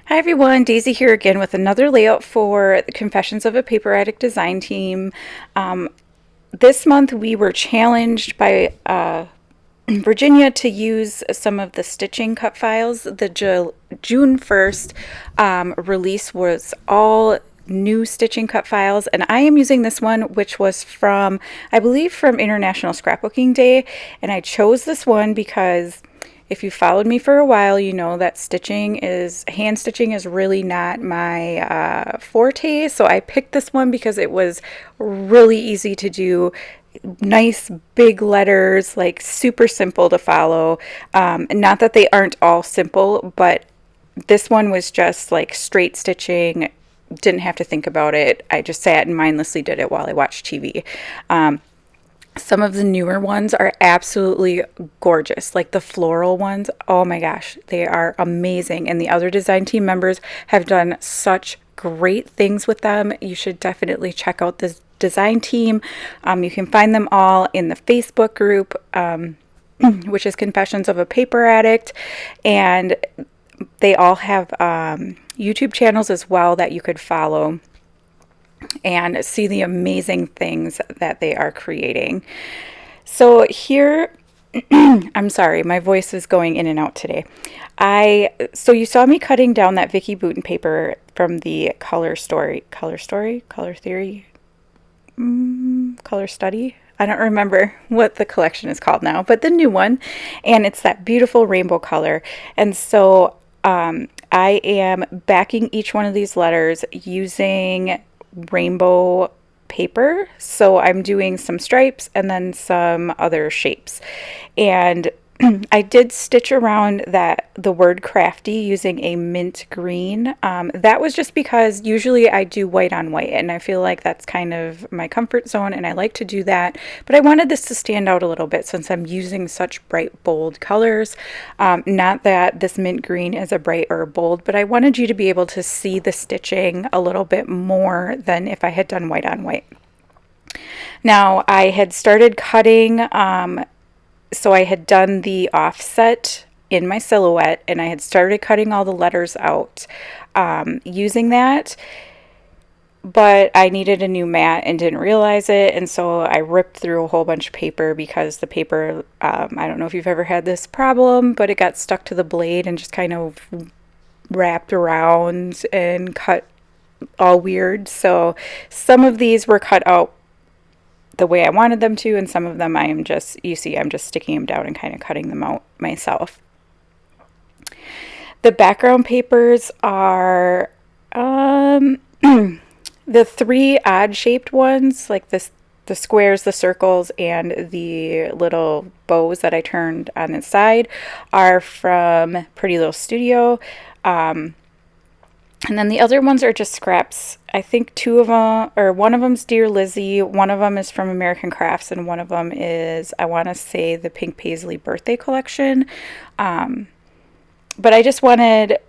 Hi everyone, Daisy here again with another layout for the Confessions of a Paper Addict design team. Um, this month we were challenged by Virginia to use some of the stitching cut files. The June 1st release was all new stitching cut files, and I am using this one, which was from, I believe, from International Scrapbooking Day. And I chose this one because if you followed me for a while, you know that hand stitching is really not my forte. So I picked this one because it was really easy to do, nice big letters, like super simple to follow. Not that they aren't all simple, but this one was just like straight stitching. Didn't have to think about it. I just sat and mindlessly did it while I watched TV. Some of the newer ones are absolutely gorgeous, like the floral ones. Oh my gosh, they are amazing. And the other design team members have done such great things with them. You should definitely check out this design team. You can find them all in the Facebook group, which is Confessions of a Paper Addict. And they all have YouTube channels as well that you could follow and see the amazing things that they are creating. So here, I'm sorry, my voice is going in and out today. So you saw me cutting down that Vicky Bouton paper from the color theory, color study. I don't remember what the collection is called now, but the new one, and it's that beautiful rainbow color. And so I am backing each one of these letters using rainbow paper. So I'm doing some stripes and then some other shapes. And I did stitch around the word crafty using a mint green. That was just because usually I do white on white, and I feel like that's kind of my comfort zone, and I like to do that. But I wanted this to stand out a little bit since I'm using such bright, bold colors. Not that this mint green is a bright or a bold, but I wanted you to be able to see the stitching a little bit more than if I had done white on white. Now I had started cutting. So I had done the offset in my silhouette, and I had started cutting all the letters out using that, but I needed a new mat and didn't realize it, and so I ripped through a whole bunch of paper because the paper, I don't know if you've ever had this problem, but it got stuck to the blade and just kind of wrapped around and cut all weird. So some of these were cut out the way I wanted them to, and some of them I'm just sticking them down and kind of cutting them out myself. The background papers are the three odd shaped ones, like the squares, the circles, and the little bows that I turned on the side are from Pretty Little Studio. And then the other ones are just scraps. I think two of them, or one of them's Dear Lizzie, one of them is from American Crafts, and one of them is, I want to say, the Pink Paisley birthday collection. But I just wanted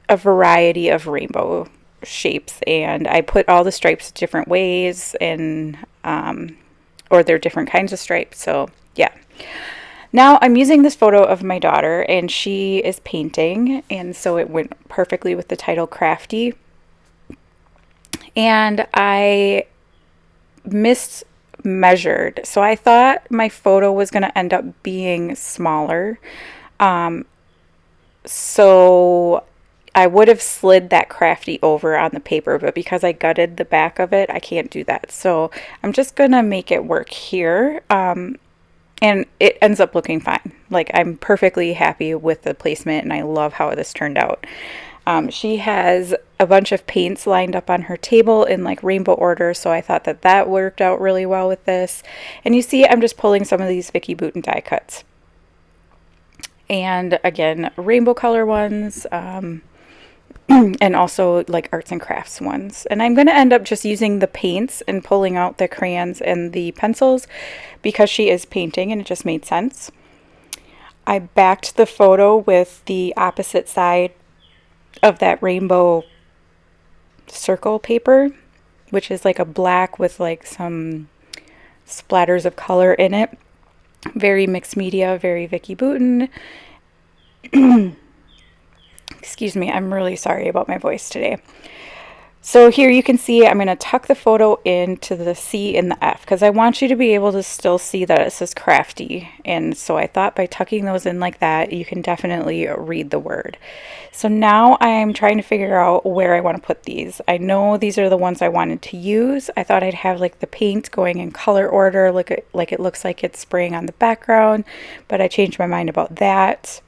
a variety of rainbow shapes, and I put all the stripes different ways, and or they're different kinds of stripes. So yeah. Now I'm using this photo of my daughter, and she is painting, and so it went perfectly with the title Crafty. And I mismeasured. So I thought my photo was going to end up being smaller. So I would have slid that crafty over on the paper, but because I gutted the back of it, I can't do that. So I'm just going to make it work here. And it ends up looking fine. Like, I'm perfectly happy with the placement, and I love how this turned out. She has a bunch of paints lined up on her table in like rainbow order, so I thought that worked out really well with this. And you see I'm just pulling some of these Vicky Bouton die cuts. And again, rainbow color ones, and also like arts and crafts ones. And I'm going to end up just using the paints and pulling out the crayons and the pencils because she is painting and it just made sense. I backed the photo with the opposite side of that rainbow circle paper, which is like a black with like some splatters of color in it. Very mixed media, very Vicky Bouton. Excuse me, I'm really sorry about my voice today. So here you can see I'm going to tuck the photo into the C and the F because I want you to be able to still see that it says crafty. And so I thought by tucking those in like that, you can definitely read the word. So now I'm trying to figure out where I want to put these. I know these are the ones I wanted to use. I thought I'd have like the paint going in color order, like it looks like it's spraying on the background, but I changed my mind about that.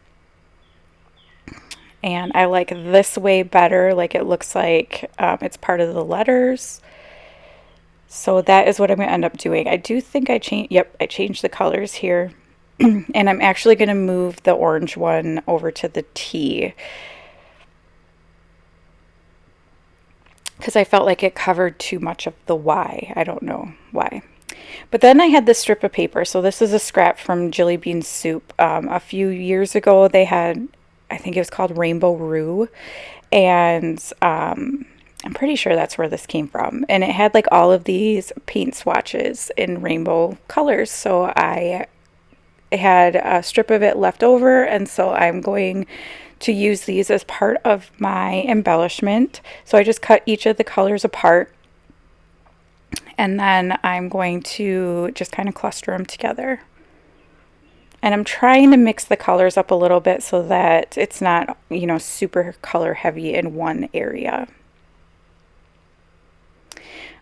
And I like this way better, like it looks like it's part of the letters. So that is what I'm going to end up doing. I do think I changed the colors here. And I'm actually going to move the orange one over to the T, because I felt like it covered too much of the Y. I don't know why. But then I had this strip of paper. So this is a scrap from Jilly Bean Soup. A few years ago, they had, I think it was called Rainbow Rue, and I'm pretty sure that's where this came from. And it had like all of these paint swatches in rainbow colors. So I had a strip of it left over, and so I'm going to use these as part of my embellishment. So I just cut each of the colors apart, and then I'm going to just kind of cluster them together. And I'm trying to mix the colors up a little bit so that it's not, you know, super color heavy in one area.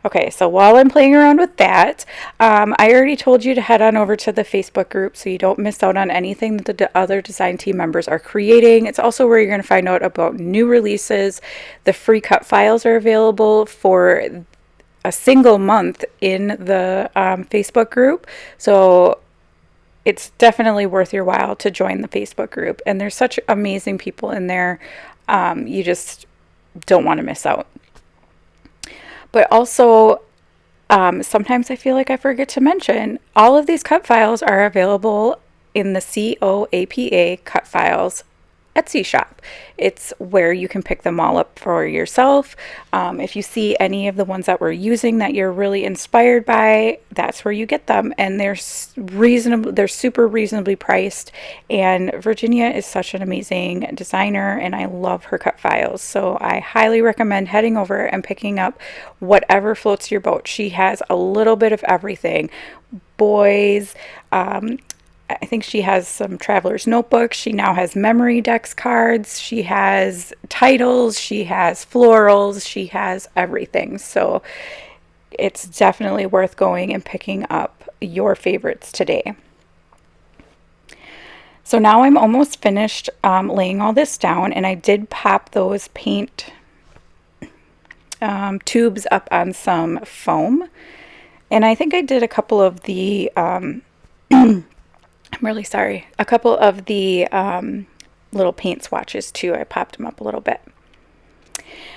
Okay, so while I'm playing around with that, I already told you to head on over to the Facebook group so you don't miss out on anything that the other design team members are creating. It's also where you're going to find out about new releases. The free cut files are available for a single month in the Facebook group. So it's definitely worth your while to join the Facebook group. And there's such amazing people in there. You just don't want to miss out. But also, sometimes I feel like I forget to mention, all of these cut files are available in the COAPA Cut Files Etsy shop. It's where you can pick them all up for yourself. If you see any of the ones that we're using that you're really inspired by, that's where you get them. And they're reasonable, they're super reasonably priced. And Virginia is such an amazing designer, and I love her cut files. So I highly recommend heading over and picking up whatever floats your boat. She has a little bit of everything. Boys, I think she has some traveler's notebooks. She now has memory dex cards. She has titles. She has florals. She has everything. So it's definitely worth going and picking up your favorites today. So now I'm almost finished laying all this down, and I did pop those paint tubes up on some foam. And I think I did a couple of the I'm really sorry. A couple of the little paint swatches too. I popped them up a little bit.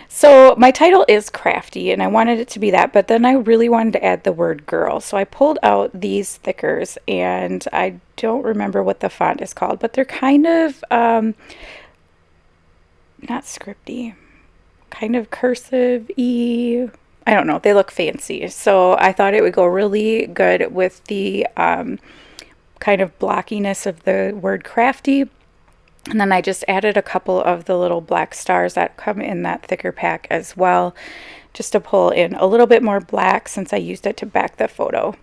So my title is crafty, and I wanted it to be that, but then I really wanted to add the word girl. So I pulled out these thickers, and I don't remember what the font is called, but they're kind of not scripty, kind of cursive-y. I don't know. They look fancy. So I thought it would go really good with the kind of blockiness of the word crafty. And then I just added a couple of the little black stars that come in that thicker pack as well, just to pull in a little bit more black since I used it to back the photo.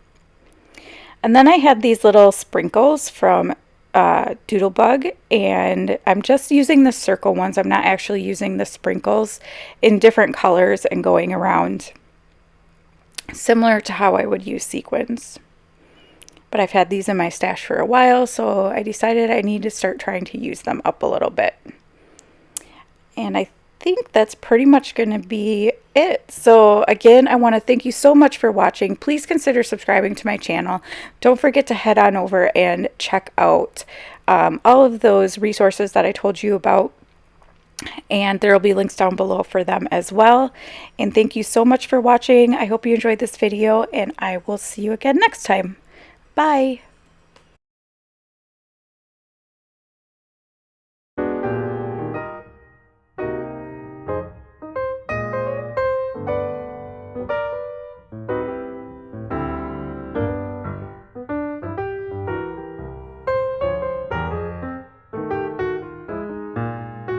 And then I had these little sprinkles from Doodlebug, and I'm just using the circle ones. I'm not actually using the sprinkles in different colors and going around, similar to how I would use sequins. But I've had these in my stash for a while, so I decided I need to start trying to use them up a little bit. And I think that's pretty much going to be it. So again, I want to thank you so much for watching. Please consider subscribing to my channel. Don't forget to head on over and check out all of those resources that I told you about. And there will be links down below for them as well. And thank you so much for watching. I hope you enjoyed this video, and I will see you again next time. Bye.